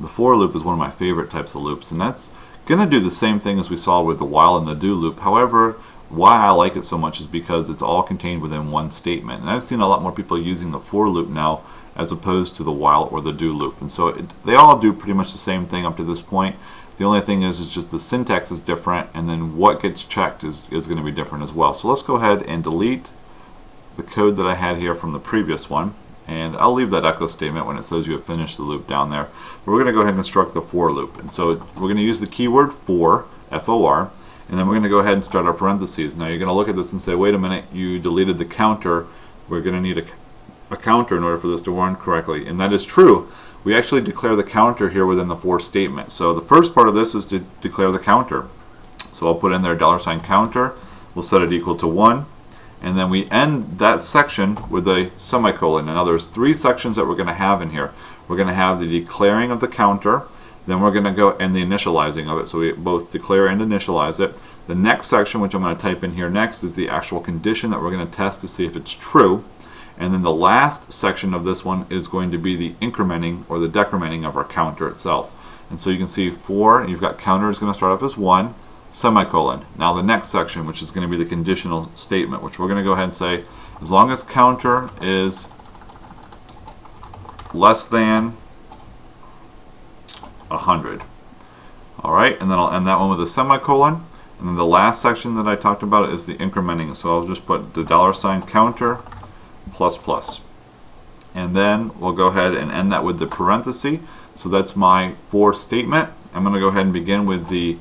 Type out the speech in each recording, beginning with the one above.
The for loop is one of my favorite types of loops, and that's going to do the same thing as we saw with the while and the do loop. However, why I like it so much is because it's all contained within one statement. And I've seen a lot more people using the for loop now as opposed to the while or the do loop. And so they all do pretty much the same thing up to this point. The only thing is just the syntax is different, and then what gets checked is going to be different as well. So let's go ahead and delete the code that I had here from the previous one. And I'll leave that echo statement when it says you have finished the loop down there. But we're going to go ahead and construct the for loop. And so we're going to use the keyword for, F-O-R, and then we're going to go ahead and start our parentheses. Now you're going to look at this and say, wait a minute, you deleted the counter. We're going to need a counter in order for this to run correctly. And that is true. We actually declare the counter here within the for statement. So the first part of this is to declare the counter. So I'll put in there $counter. We'll set it equal to 1. And then we end that section with a semicolon. Now there's 3 sections that we're going to have in here. We're going to have the declaring of the counter, then we're going to go and the initializing of it. So we both declare and initialize it. The next section, which I'm going to type in here next, is the actual condition that we're going to test to see if it's true. And then the last section of this one is going to be the incrementing or the decrementing of our counter itself. And so you can see for, you've got counter is going to start off as 1. Semicolon. Now the next section, which is going to be the conditional statement, which we're going to go ahead and say, as long as counter is less than 100. Alright, and then I'll end that one with a semicolon. And then the last section that I talked about is the incrementing. So I'll just put the $counter plus plus. And then we'll go ahead and end that with the parenthesis. So that's my for statement. I'm going to go ahead and begin with the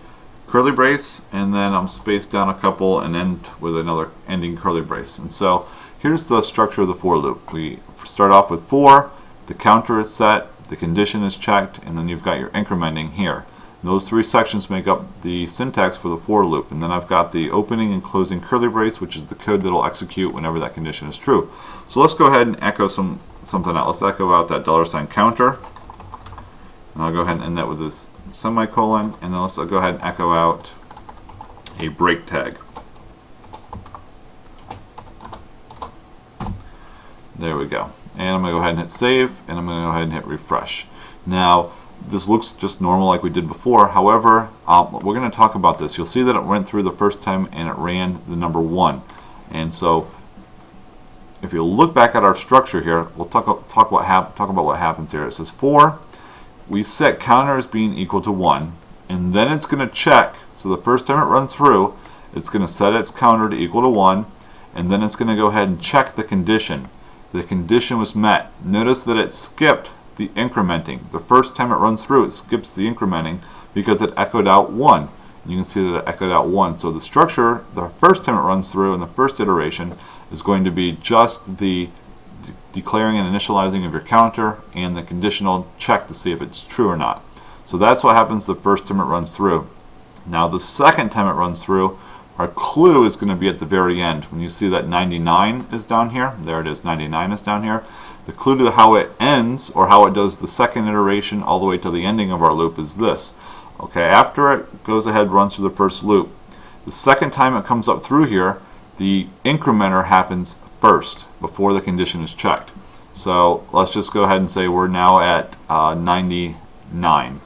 curly brace, and then I'm spaced down a couple and end with another ending curly brace. And so here's the structure of the for loop. We start off with for, the counter is set, the condition is checked, and then you've got your incrementing here. Those 3 sections make up the syntax for the for loop. And then I've got the opening and closing curly brace, which is the code that will execute whenever that condition is true. So let's go ahead and echo something out. Let's echo out that $counter. And I'll go ahead and end that with this semicolon, and then let's go ahead and echo out a break tag. There we go. And I'm going to go ahead and hit save, and I'm going to go ahead and hit refresh. Now this looks just normal like we did before. However, we're going to talk about this. You'll see that it went through the first time and it ran the number 1. And so if you look back at our structure here, we'll talk about what happens here. It says for, we set counter as being equal to 1, and then it's going to check. So the first time it runs through, it's going to set its counter to equal to 1, and then it's going to go ahead and check the condition. The condition was met. Notice that it skipped the incrementing. The first time it runs through, it skips the incrementing because it echoed out 1. And you can see that it echoed out 1. So the structure, the first time it runs through in the first iteration, is going to be just the declaring and initializing of your counter and the conditional check to see if it's true or not. So that's what happens the first time it runs through. Now the second time it runs through, our clue is going to be at the very end. When you see that 99 is down here, there it is, 99 is down here. The clue to how it ends, or how it does the second iteration all the way to the ending of our loop, is this. Okay, after it goes ahead, runs through the first loop, the second time it comes up through here, the incrementer happens first before the condition is checked. So let's just go ahead and say we're now at 99.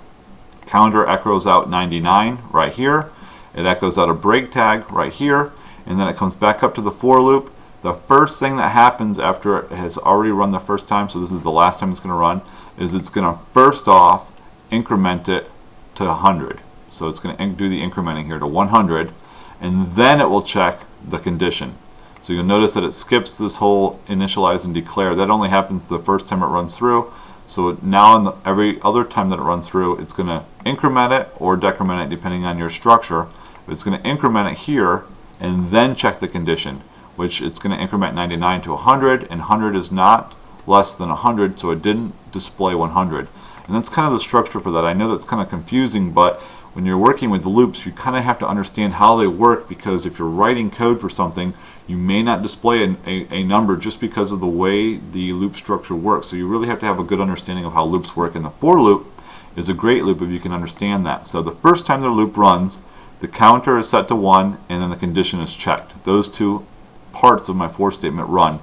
Counter echoes out 99 right here. It echoes out a break tag right here, and then it comes back up to the for loop. The first thing that happens after it has already run the first time, so this is the last time it's going to run, is it's going to first off increment it to 100. So it's going to do the incrementing here to 100, and then it will check the condition. So you'll notice that it skips this whole initialize and declare. That only happens the first time it runs through. So now every other time that it runs through, it's going to increment it or decrement it depending on your structure. It's going to increment it here and then check the condition, which it's going to increment 99 to 100, and 100 is not less than 100, so it didn't display 100. And that's kind of the structure for that. I know that's kind of confusing, but when you're working with loops, you kind of have to understand how they work, because if you're writing code for something, you may not display a number just because of the way the loop structure works. So you really have to have a good understanding of how loops work, and the for loop is a great loop if you can understand that. So the first time the loop runs, the counter is set to 1, and then the condition is checked. Those two parts of my for statement run.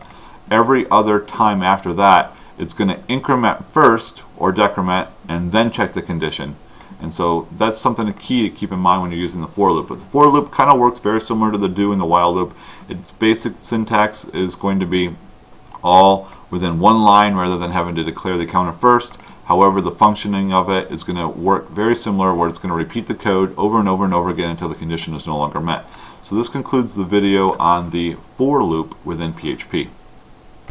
Every other time after that, it's going to increment first or decrement and then check the condition. And so that's something key to keep in mind when you're using the for loop. But the for loop kind of works very similar to the do and the while loop. Its basic syntax is going to be all within one line rather than having to declare the counter first. However, the functioning of it is going to work very similar, where it's going to repeat the code over and over and over again until the condition is no longer met. So this concludes the video on the for loop within PHP.